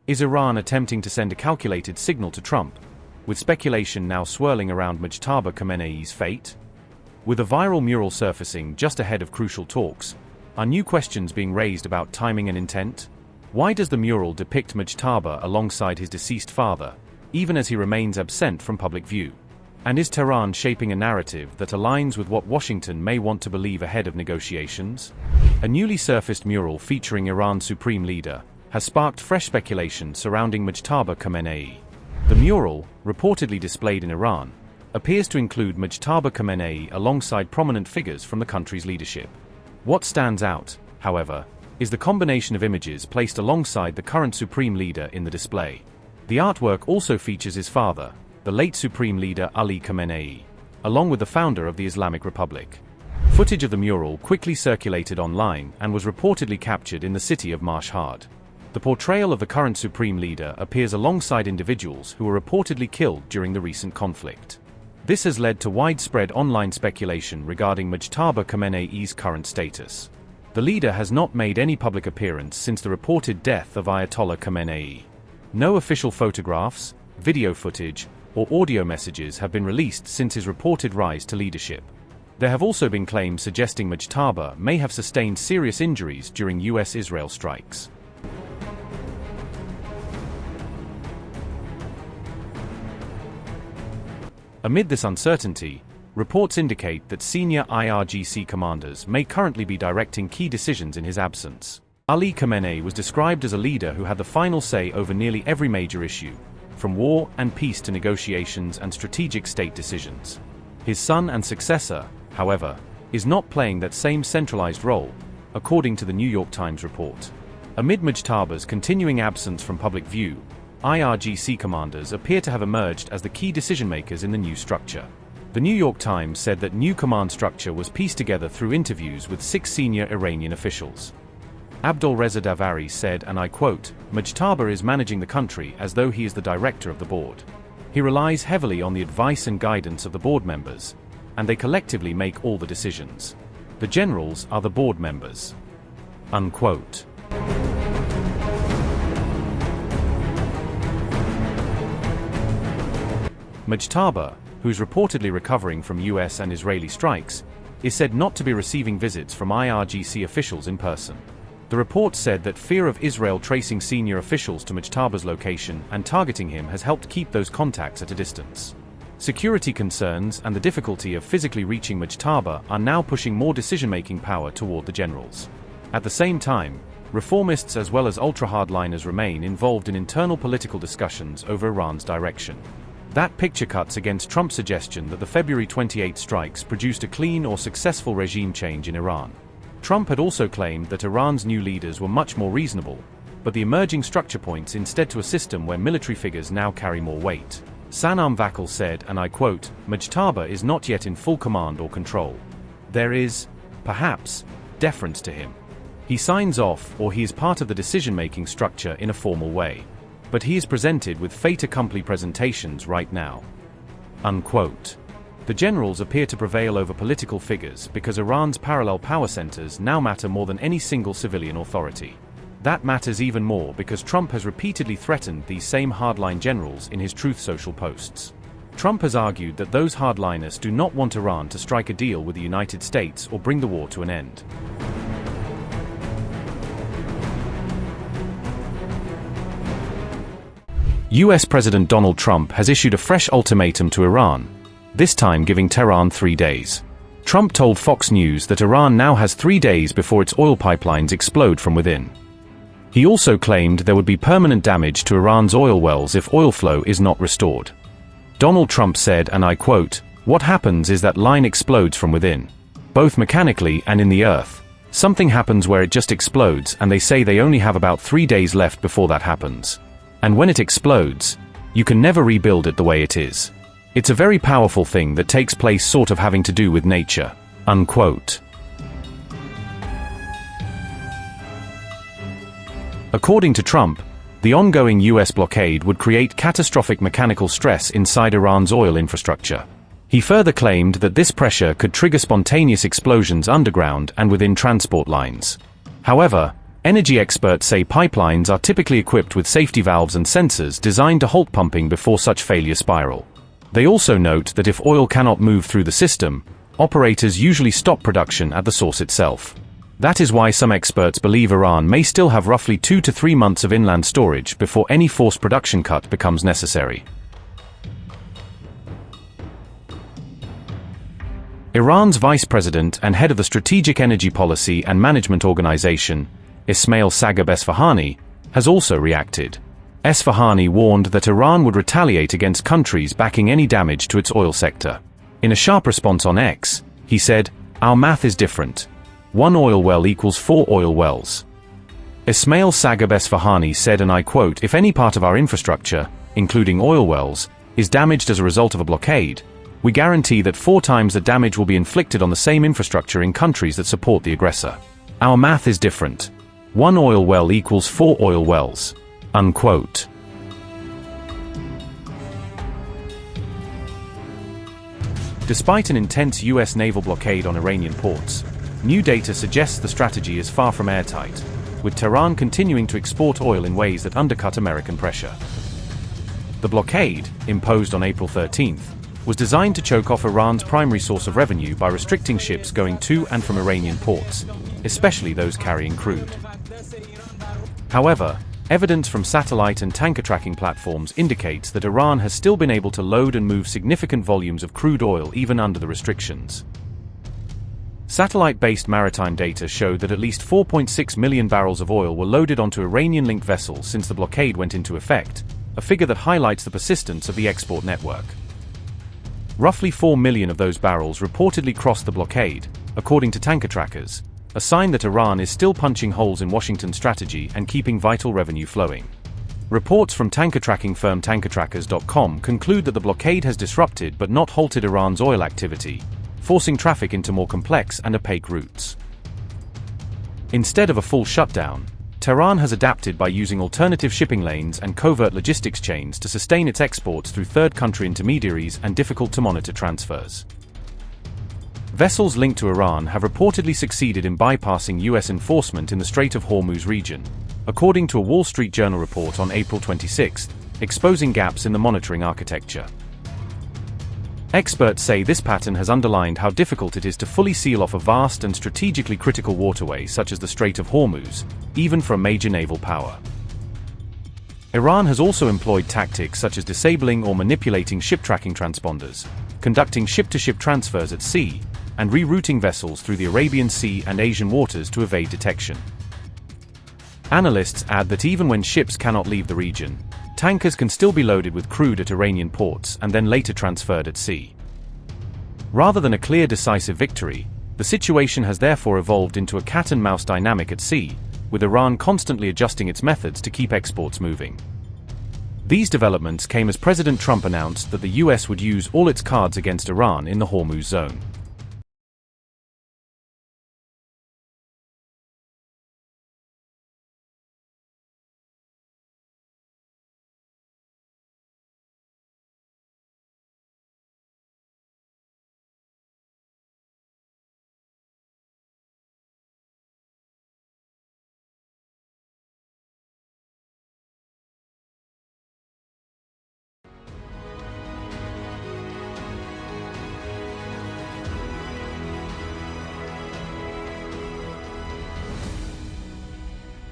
Is Iran attempting to send a calculated signal to Trump, with speculation now swirling around Mojtaba Khamenei's fate? With a viral mural surfacing just ahead of crucial talks, are new questions being raised about timing and intent? Why does the mural depict Mojtaba alongside his deceased father, even as he remains absent from public view? And is Tehran shaping a narrative that aligns with what Washington may want to believe ahead of negotiations? A newly surfaced mural featuring Iran's supreme leader has sparked fresh speculation surrounding Mojtaba Khamenei. The mural, reportedly displayed in Iran, appears to include Mojtaba Khamenei alongside prominent figures from the country's leadership. What stands out, however, is the combination of images placed alongside the current supreme leader in the display. The artwork also features his father, the late supreme leader Ali Khamenei, along with the founder of the Islamic Republic. Footage of the mural quickly circulated online and was reportedly captured in the city of Mashhad. The portrayal of the current supreme leader appears alongside individuals who were reportedly killed during the recent conflict. This has led to widespread online speculation regarding Mojtaba Khamenei's current status. The leader has not made any public appearance since the reported death of Ayatollah Khamenei. No official photographs, video footage, or audio messages have been released since his reported rise to leadership. There have also been claims suggesting Mojtaba may have sustained serious injuries during US-Israel strikes. Amid this uncertainty, reports indicate that senior IRGC commanders may currently be directing key decisions in his absence. Ali Khamenei was described as a leader who had the final say over nearly every major issue, from war and peace to negotiations and strategic state decisions. His son and successor, however, is not playing that same centralized role, according to the New York Times report. Amid Mojtaba's continuing absence from public view, IRGC commanders appear to have emerged as the key decision-makers in the new structure. The New York Times said that new command structure was pieced together through interviews with 6 senior Iranian officials. Abdolreza Davari said, and I quote, "Mojtaba is managing the country as though he is the director of the board. He relies heavily on the advice and guidance of the board members, and they collectively make all the decisions. The generals are the board members." Unquote. Mojtaba, who's reportedly recovering from US and Israeli strikes, is said not to be receiving visits from IRGC officials in person. The report said that fear of Israel tracing senior officials to Mojtaba's location and targeting him has helped keep those contacts at a distance. Security concerns and the difficulty of physically reaching Mojtaba are now pushing more decision-making power toward the generals. At the same time, reformists as well as ultra-hardliners remain involved in internal political discussions over Iran's direction. That picture cuts against Trump's suggestion that the February 28 strikes produced a clean or successful regime change in Iran. Trump had also claimed that Iran's new leaders were much more reasonable, but the emerging structure points instead to a system where military figures now carry more weight. Sanam Vakil said, and I quote, "Mojtaba is not yet in full command or control. There is, perhaps, deference to him. He signs off or he is part of the decision-making structure in a formal way. But he is presented with fait accompli presentations right now." Unquote. The generals appear to prevail over political figures because Iran's parallel power centers now matter more than any single civilian authority. That matters even more because Trump has repeatedly threatened these same hardline generals in his Truth Social posts. Trump has argued that those hardliners do not want Iran to strike a deal with the United States or bring the war to an end. US President Donald Trump has issued a fresh ultimatum to Iran, this time giving Tehran 3 days. Trump told Fox News that Iran now has 3 days before its oil pipelines explode from within. He also claimed there would be permanent damage to Iran's oil wells if oil flow is not restored. Donald Trump said, and I quote, "What happens is that line explodes from within. Both mechanically and in the earth. Something happens where it just explodes, and they say they only have about 3 days left before that happens. And when it explodes, you can never rebuild it the way it is. It's a very powerful thing that takes place sort of having to do with nature." Unquote. According to Trump, the ongoing US blockade would create catastrophic mechanical stress inside Iran's oil infrastructure. He further claimed that this pressure could trigger spontaneous explosions underground and within transport lines. However, Energy experts say pipelines are typically equipped with safety valves and sensors designed to halt pumping before such failure spiral. They also note that if oil cannot move through the system, operators usually stop production at the source itself. That is why some experts believe Iran may still have roughly 2 to 3 months of inland storage before any forced production cut becomes necessary. Iran's vice president and head of the Strategic Energy Policy and Management Organization, Ismail Sagab Esfahani, has also reacted. Esfahani warned that Iran would retaliate against countries backing any damage to its oil sector. In a sharp response on X, he said, "Our math is different. 1 oil well equals 4 oil wells." Ismail Sagab Esfahani said, and I quote, "If any part of our infrastructure, including oil wells, is damaged as a result of a blockade, we guarantee that 4 times the damage will be inflicted on the same infrastructure in countries that support the aggressor. Our math is different. 1 oil well equals 4 oil wells." Unquote. Despite an intense US naval blockade on Iranian ports, new data suggests the strategy is far from airtight, with Tehran continuing to export oil in ways that undercut American pressure. The blockade, imposed on April 13th, was designed to choke off Iran's primary source of revenue by restricting ships going to and from Iranian ports, especially those carrying crude. However, evidence from satellite and tanker tracking platforms indicates that Iran has still been able to load and move significant volumes of crude oil even under the restrictions. Satellite-based maritime data showed that at least 4.6 million barrels of oil were loaded onto Iranian-linked vessels since the blockade went into effect, a figure that highlights the persistence of the export network. Roughly 4 million of those barrels reportedly crossed the blockade, according to tanker trackers, a sign that Iran is still punching holes in Washington's strategy and keeping vital revenue flowing. Reports from tanker tracking firm tankertrackers.com conclude that the blockade has disrupted but not halted Iran's oil activity, forcing traffic into more complex and opaque routes. Instead of a full shutdown, Tehran has adapted by using alternative shipping lanes and covert logistics chains to sustain its exports through third-country intermediaries and difficult-to-monitor transfers. Vessels linked to Iran have reportedly succeeded in bypassing US enforcement in the Strait of Hormuz region, according to a Wall Street Journal report on April 26, exposing gaps in the monitoring architecture. Experts say this pattern has underlined how difficult it is to fully seal off a vast and strategically critical waterway such as the Strait of Hormuz, even for a major naval power. Iran has also employed tactics such as disabling or manipulating ship tracking transponders, conducting ship-to-ship transfers at sea, and rerouting vessels through the Arabian Sea and Asian waters to evade detection. Analysts add that even when ships cannot leave the region, tankers can still be loaded with crude at Iranian ports and then later transferred at sea. Rather than a clear decisive victory, the situation has therefore evolved into a cat-and-mouse dynamic at sea, with Iran constantly adjusting its methods to keep exports moving. These developments came as President Trump announced that the US would use all its cards against Iran in the Hormuz zone.